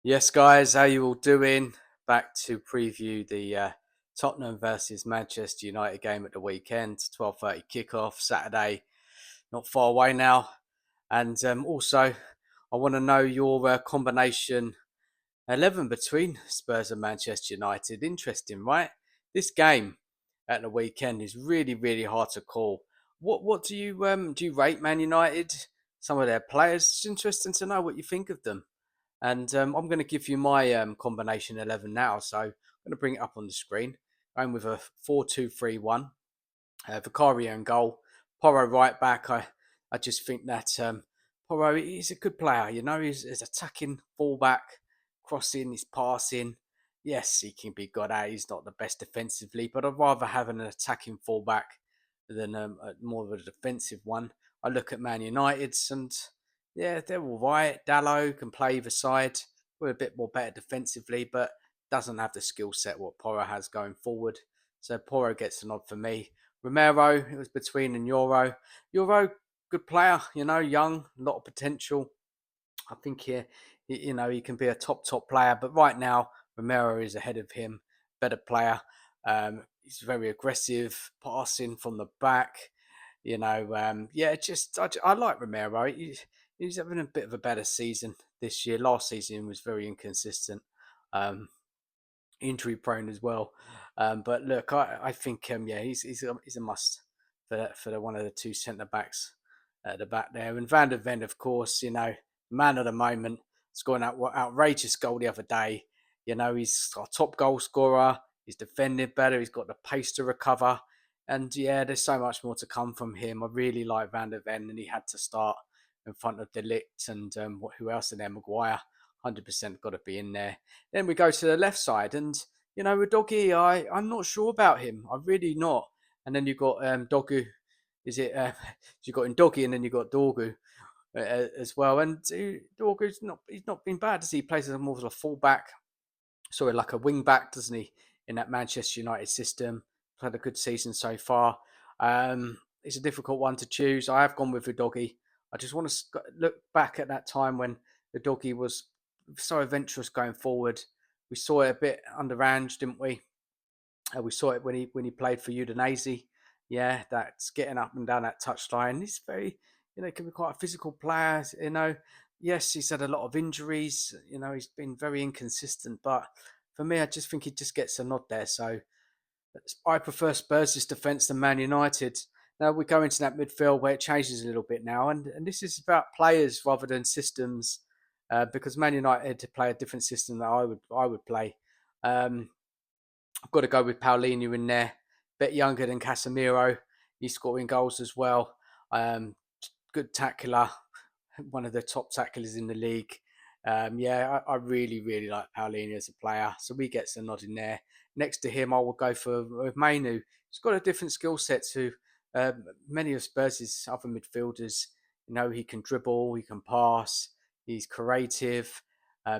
Yes, guys, how you all doing? Back to preview the Tottenham versus Manchester United game at the weekend. 12:30 kickoff Saturday, not far away now. And also, I want to know your combination 11 between Spurs and Manchester United. Interesting, right? This game at the weekend is really hard to call. What do you rate Man United? Some of their players. It's interesting to know what you think of them. And I'm going to give you my combination 11 now. So I'm going to bring it up on the screen. Going with a 4-2-3-1. Vicario in goal. Porro right back. I just think that Porro, he's a good player. He's attacking fullback, crossing, he's passing. Yes, he can be got at. He's not the best defensively, but I'd rather have an attacking fullback than more of a defensive one. I look at Man United's and yeah, they're all right. Dallo can play either side. We're a bit more better defensively, but doesn't have the skill set what Porro has going forward. So Porro gets a nod for me. Romero, it was between and Euro. Euro, good player, young, a lot of potential. I think he can be a top player, but right now Romero is ahead of him, better player. He's very aggressive, passing from the back. I like Romero. He's having a bit of a better season this year. Last season was very inconsistent. Um, Injury prone as well. But look, I think yeah, he's a must for one of the two centre backs at the back there. And Van der Ven, of course, man of the moment, scoring that outrageous goal the other day. He's our top goal scorer. He's defended better. He's got the pace to recover. And yeah, there's so much more to come from him. I really like Van der Ven, and he had to start in front of Delict and who else in there? Maguire. 100% got to be in there. Then we go to the left side, and with Doggy, I'm not sure about him. I'm really not. And then you've got Dogu. Is it? You got in Doggy, and then you got Dorgu as well. And Dorgu's not. He's not been bad. Does he? He plays as more of a fullback, sort of like a wing back, doesn't he? In that Manchester United system, had a good season so far. It's a difficult one to choose. I have gone with the Doggy. I just want to look back at that time when the Doggy was so adventurous going forward. We saw it a bit under Ange, didn't we? We saw it when he played for Udinese. Yeah, that's getting up and down that touchline. He's very, can be quite a physical player. Yes, he's had a lot of injuries. He's been very inconsistent. But for me, I just think he just gets a nod there. So I prefer Spurs' defence than Man United. Now we go into that midfield where it changes a little bit now, and this is about players rather than systems, because Man United to play a different system that I would play. Um, I've got to go with Paulinho in there. Bit younger than Casemiro. He's scoring goals as well. Um, Good tackler, one of the top tacklers in the league. I really like Paulinho as a player, so he gets a nod in there. Next to him, I will go for with Mainu. He's got a different skill set to many of Spurs' other midfielders. He can dribble, he can pass, he's creative,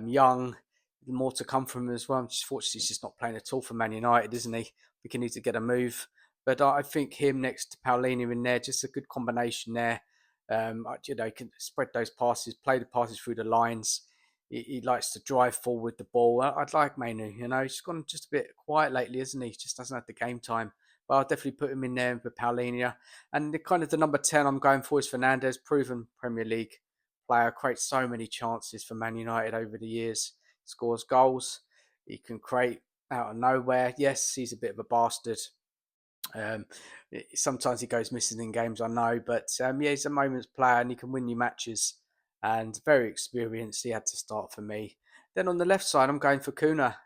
young. More to come from him as well. Fortunately, he's just not playing at all for Man United, isn't he? We can need to get a move. But I think him next to Paulinho in there, just a good combination there. He can spread those passes, play the passes through the lines. He likes to drive forward the ball. I'd like Mainu. He's gone just a bit quiet lately, isn't he? Just doesn't have the game time. But I'll definitely put him in there with Paulinho. And the number 10 I'm going for is Fernandes, proven Premier League player, creates so many chances for Man United over the years, scores goals. He can create out of nowhere. Yes, he's a bit of a bastard. Um, Sometimes he goes missing in games, I know, but yeah, he's a moments player and he can win you matches. And very experienced. He had to start for me. Then on the left side, I'm going for Cunha,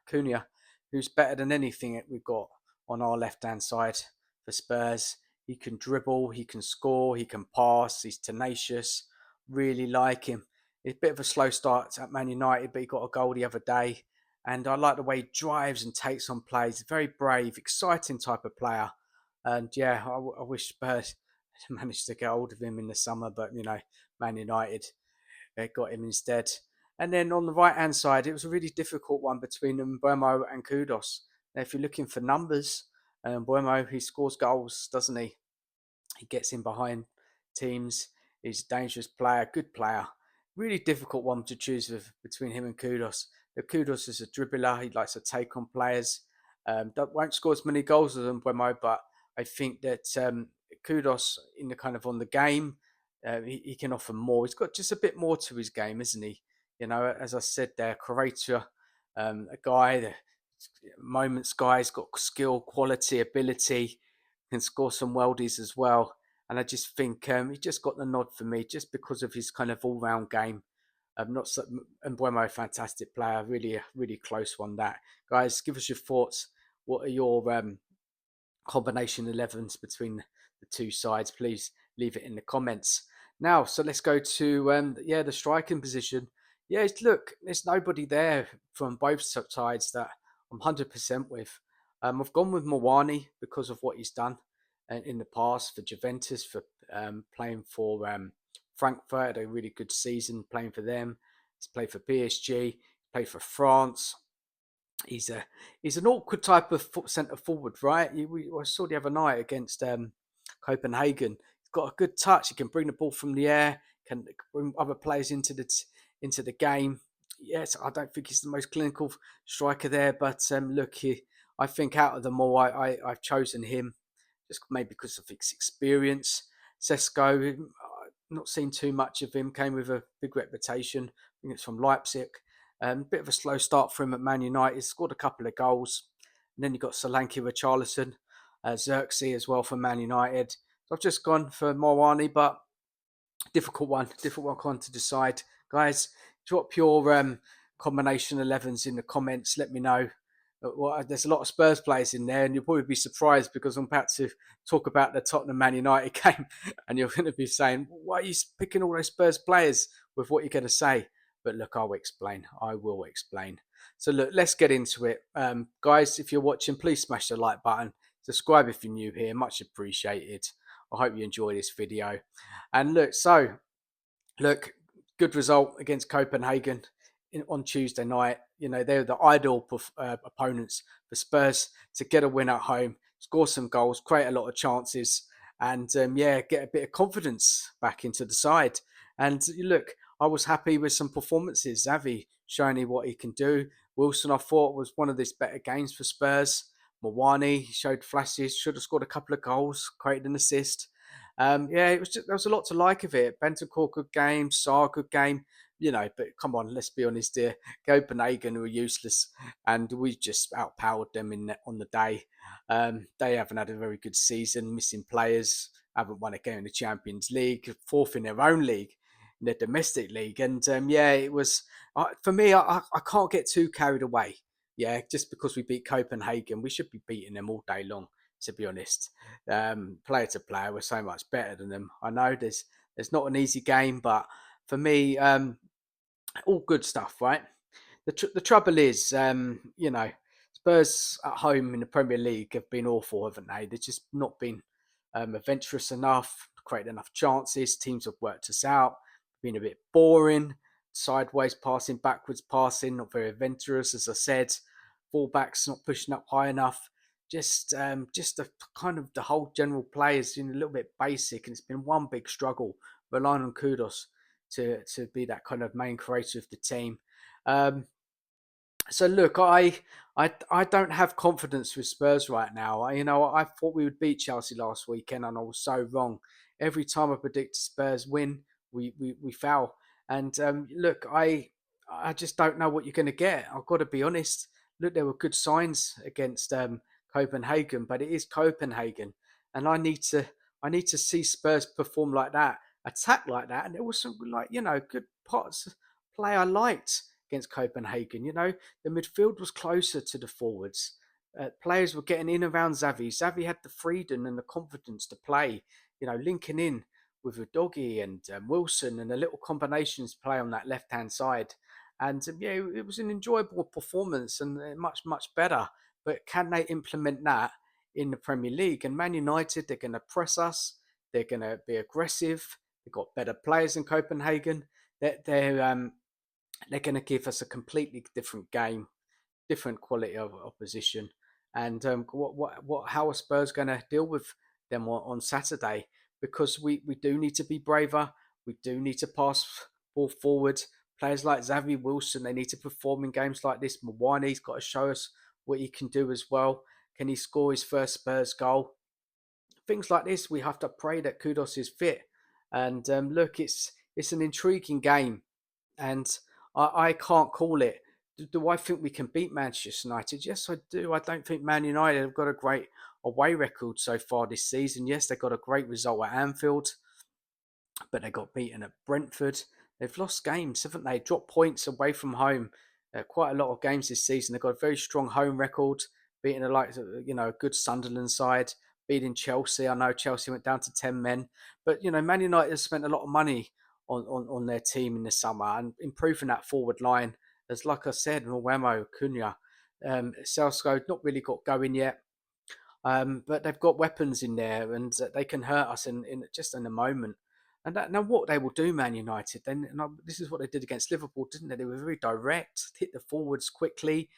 who's better than anything that we've got on our left hand side for Spurs. He can dribble, he can score, he can pass. He's tenacious. Really like him. It's a bit of a slow start at Man United, but he got a goal the other day. And I like the way he drives and takes on plays. Very brave, exciting type of player. And yeah, I wish Spurs managed to get hold of him in the summer, but Man United got him instead. And then on the right hand side, it was a really difficult one between Mbomo and Kudos. Now, if you're looking for numbers, Mbomo, he scores goals, doesn't he? He gets in behind teams. He's a dangerous player, good player. really difficult one to choose between him and Kudos. The Kudos is a dribbler. He likes to take on players. That won't score as many goals as Mbeumo, but I think that Kudos in the kind of on the game, he can offer more. He's got just a bit more to his game, isn't he? You know, as I said there, Croatia, a guy, the moments guy, has got skill, quality, ability, can score some worldies as well. And I just think he just got the nod for me just because of his kind of all round game. Not so, Mbuemo, fantastic player, really, really close one. That guys, give us your thoughts. What are your combination 11s between the two sides? Please leave it in the comments. Now, so let's go to the striking position. Yeah, look, there's nobody there from both sides that I'm 100% with. I've gone with Mawani because of what he's done in the past for Juventus, for playing for Frankfurt, had a really good season playing for them. He's played for PSG, played for France. He's a he's an awkward type of centre forward, right? I saw the other night against Copenhagen. He's got a good touch. He can bring the ball from the air. Can bring other players into the game. Yes, I don't think he's the most clinical striker there, but look, I think out of them all, I've chosen him just maybe because of his experience. Sesko, not seen too much of him. Came with a big reputation. I think it's from Leipzig. Bit of a slow start for him at Man United. Scored a couple of goals. And then you got Solanke Richarlison, Xerxes as well for Man United. So I've just gone for Mawani, but difficult one to decide. Guys, drop your combination 11s in the comments. Let me know. Well, there's a lot of Spurs players in there, and you'll probably be surprised because I'm about to talk about the Tottenham Man United game, and you're going to be saying, "Why are you picking all those Spurs players with what you're going to say?" But look, I'll explain. I will explain. So look, let's get into it, guys. If you're watching, please smash the like button. Subscribe if you're new here, much appreciated. I hope you enjoy this video. And look, good result against Copenhagen on Tuesday night. You know, they're the ideal opponents for Spurs to get a win at home, score some goals, create a lot of chances, and get a bit of confidence back into the side. And look, I was happy with some performances. Xavi showing what he can do. Wilson, I thought, was one of his better games for Spurs. Mawani showed flashes, should have scored a couple of goals, created an assist. There was a lot to like of it. Bentancur, good game. Sarr, good game. You know, but come on, let's be honest here. Copenhagen were useless, and we just outpowered them on the day. They haven't had a very good season, missing players, haven't won a game in the Champions League, fourth in their own league, in their domestic league. And it was for me. I can't get too carried away. Yeah, just because we beat Copenhagen, we should be beating them all day long. To be honest, player to player, we're so much better than them. I know there's not an easy game, but for me, all good stuff, right? The trouble is, Spurs at home in the Premier League have been awful, haven't they? They've just not been adventurous enough, created enough chances. Teams have worked us out, been a bit boring, sideways passing, backwards passing, not very adventurous, as I said. Fullbacks not pushing up high enough. Just the kind of the whole general play has been a little bit basic, and it's been one big struggle relying on Kudos to be that kind of main creator of the team. Um, so look, I don't have confidence with Spurs right now. I thought we would beat Chelsea last weekend, and I was so wrong. Every time I predict Spurs win, we foul. And look, I just don't know what you're going to get. I've got to be honest. Look, there were good signs against Copenhagen, but it is Copenhagen, and I need to see Spurs perform like that, attack like that, and there was some good parts of play I liked against Copenhagen. The midfield was closer to the forwards. Players were getting in around Xavi. Xavi had the freedom and the confidence to play, linking in with Udogi and Wilson and the little combinations play on that left-hand side. And it was an enjoyable performance and much, much better. But can they implement that in the Premier League? And Man United, they're going to press us. They're going to be aggressive. They've got better players in Copenhagen. They're going to give us a completely different game, different quality of opposition. And how are Spurs going to deal with them on Saturday? Because we do need to be braver. We do need to pass ball forward. Players like Xavi Wilson, they need to perform in games like this. Mawani's got to show us what he can do as well. Can he score his first Spurs goal? Things like this, we have to pray that Kudos is fit. And look, it's an intriguing game, and I can't call it. Do I think we can beat Manchester United? Yes, I do. I don't think Man United have got a great away record so far this season. Yes, they got a great result at Anfield, but they got beaten at Brentford. They've lost games, haven't they? Dropped points away from home. Quite a lot of games this season. They've got a very strong home record, beating a good Sunderland side, beating Chelsea. I know Chelsea went down to 10 men, but Man United has spent a lot of money on their team in the summer and improving that forward line. As like I said, Nwemo, Cunha, Southgate not really got going yet. But they've got weapons in there, and they can hurt us in just in a moment. And now, what they will do, Man United, then this is what they did against Liverpool, didn't they? They were very direct, hit the forwards quickly,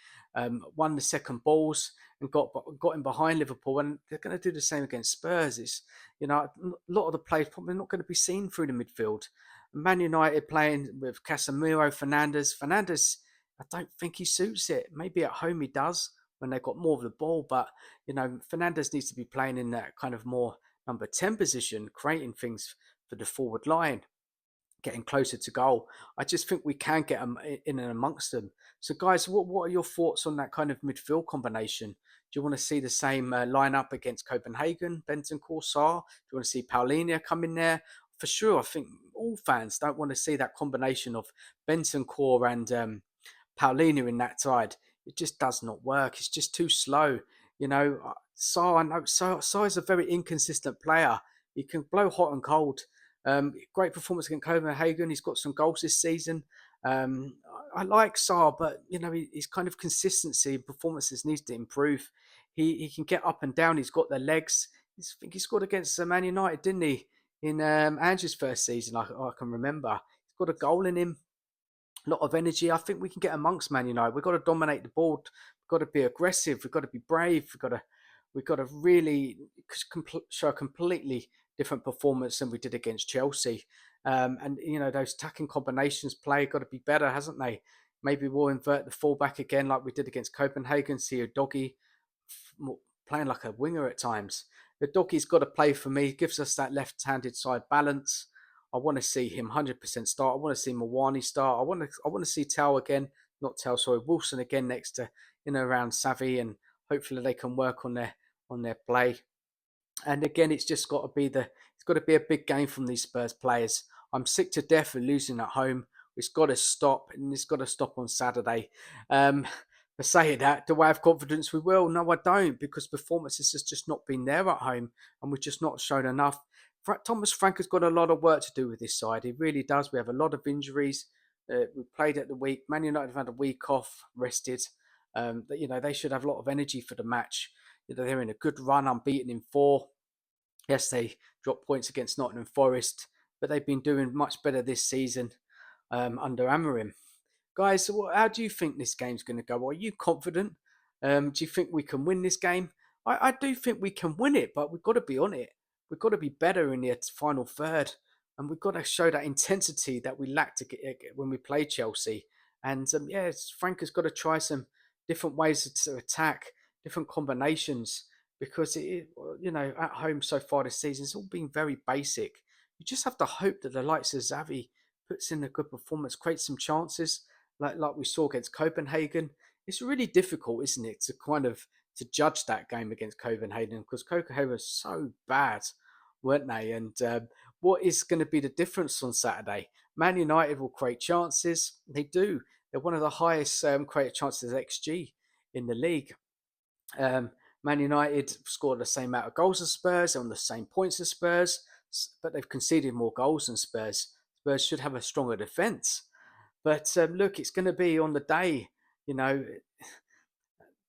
won the second balls, and got in behind Liverpool. And they're going to do the same against Spurs. A lot of the players probably not going to be seen through the midfield. Man United playing with Casemiro, Fernandes, I don't think he suits it. Maybe at home he does when they've got more of the ball, but Fernandez needs to be playing in that kind of more number 10 position, creating things for the forward line, getting closer to goal. I just think we can get them in and amongst them. So, guys, what are your thoughts on that kind of midfield combination? Do you want to see the same lineup against Copenhagen, Bentancur, Sarr? Do you want to see Paulinho come in there? For sure, I think all fans don't want to see that combination of Bentancur and Paulinho in that side. It just does not work. It's just too slow. Sarr, I know Sarr is a very inconsistent player. He can blow hot and cold. Great performance against Copenhagen. He's got some goals this season. I like Sarr, but his kind of consistency in performances needs to improve. He can get up and down. He's got the legs. I think he scored against Man United, didn't he? In Ange's first season, I can remember. He's got a goal in him, a lot of energy. I think we can get amongst Man United. We've got to dominate the board. We've got to be aggressive. We've got to be brave. We've got to really show a completely different performance than we did against Chelsea. And those attacking combinations play got to be better, hasn't they? Maybe we'll invert the fullback again like we did against Copenhagen. See a doggy playing like a winger at times. The doggy's got to play for me. Gives us that left-handed side balance. I want to see him 100% start. I want to see Mawani start. I want to see Tao again, not Tao, sorry, Wilson again next to around Savvy, and hopefully they can work on their play. And again, it's got to be a big game from these Spurs players. I'm sick to death of losing at home. It's got to stop, and it's got to stop on Saturday. Um, for saying that, do I have confidence we will? No, I don't, because performances has just not been there at home, and we've just not shown enough. Thomas Frank has got a lot of work to do with this side. He really does. We have a lot of injuries. We played at the week. Man United have had a week off, rested. They should have a lot of energy for the match. They're in a good run, unbeaten in 4. Yes, they dropped points against Nottingham Forest, but they've been doing much better this season under Amorim. Guys, how do you think this game's going to go? Are you confident? Do you think we can win this game? I do think we can win it, but we've got to be on it. We've got to be better in the final third, and we've got to show that intensity that we lacked when we played Chelsea. And Frank has got to try some different ways to attack, different combinations, because at home so far this season it's all been very basic. You just have to hope that the likes of Xavi puts in a good performance, creates some chances like we saw against Copenhagen. It's really difficult, isn't it, to judge that game against Copenhagen, because Copenhagen was so bad, weren't they? And what is going to be the difference on Saturday? Man United will create chances. They do. They're one of the highest created chances XG in the league. Um, Man United scored the same amount of goals as Spurs, they're on the same points as Spurs, but they've conceded more goals than Spurs. Spurs should have a stronger defence. But look, it's going to be on the day, you know,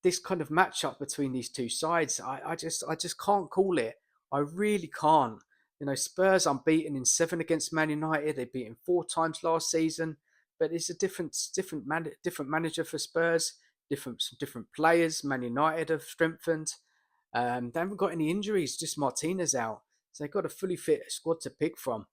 this kind of matchup between these two sides. I just can't call it. I really can't. Spurs unbeaten in 7 against Man United. They've beaten 4 times last season, but it's a different manager for Spurs. Some different players. Man United have strengthened. They haven't got any injuries. Just Martinez out, so they've got a fully fit squad to pick from.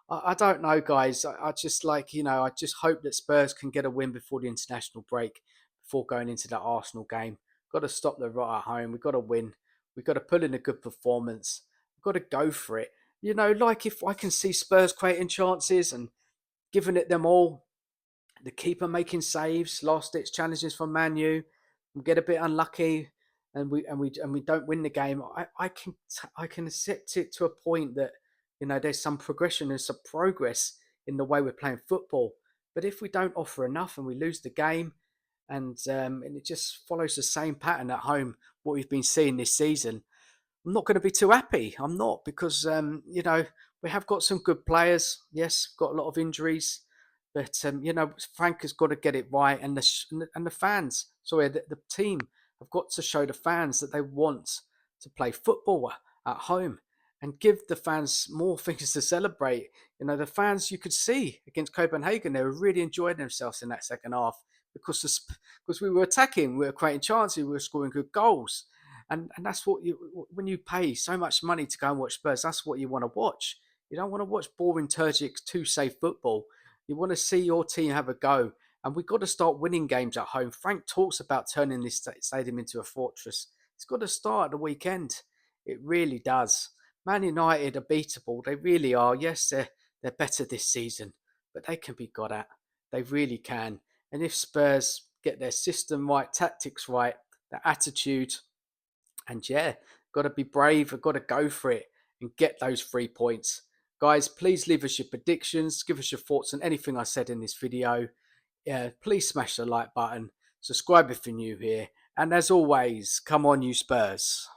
I don't know, guys. I just like, I just hope that Spurs can get a win before the international break, before going into that Arsenal game. Got to stop the rot at home. We've got to win. We've got to put in a good performance. We've got to go for it. Like if I can see Spurs creating chances and giving it them all, the keeper making saves, last ditch challenges from Man U, we get a bit unlucky, and we don't win the game. I can accept it to a point that there's some progression and some progress in the way we're playing football. But if we don't offer enough and we lose the game, and it just follows the same pattern at home, what we've been seeing this season, I'm not going to be too happy. I'm not, because we have got some good players. Yes, got a lot of injuries, but Frank has got to get it right, and the fans, sorry, the team have got to show the fans that they want to play football at home, and give the fans more things to celebrate. The fans, you could see against Copenhagen, they were really enjoying themselves in that second half, because we were attacking, we were creating chances, we were scoring good goals. And that's what when you pay so much money to go and watch Spurs, that's what you want to watch. You don't want to watch boring, turgid, too safe football. You want to see your team have a go. And we've got to start winning games at home. Frank talks about turning this stadium into a fortress. It's got to start at the weekend. It really does. Man United are beatable. They really are. Yes, they're better this season, but they can be got at. They really can. And if Spurs get their system right, tactics right, their attitude, and yeah, got to be brave. I've got to go for it and get those 3 points. Guys, please leave us your predictions. Give us your thoughts on anything I said in this video. Yeah, please smash the like button. Subscribe if you're new here. And as always, come on, you Spurs.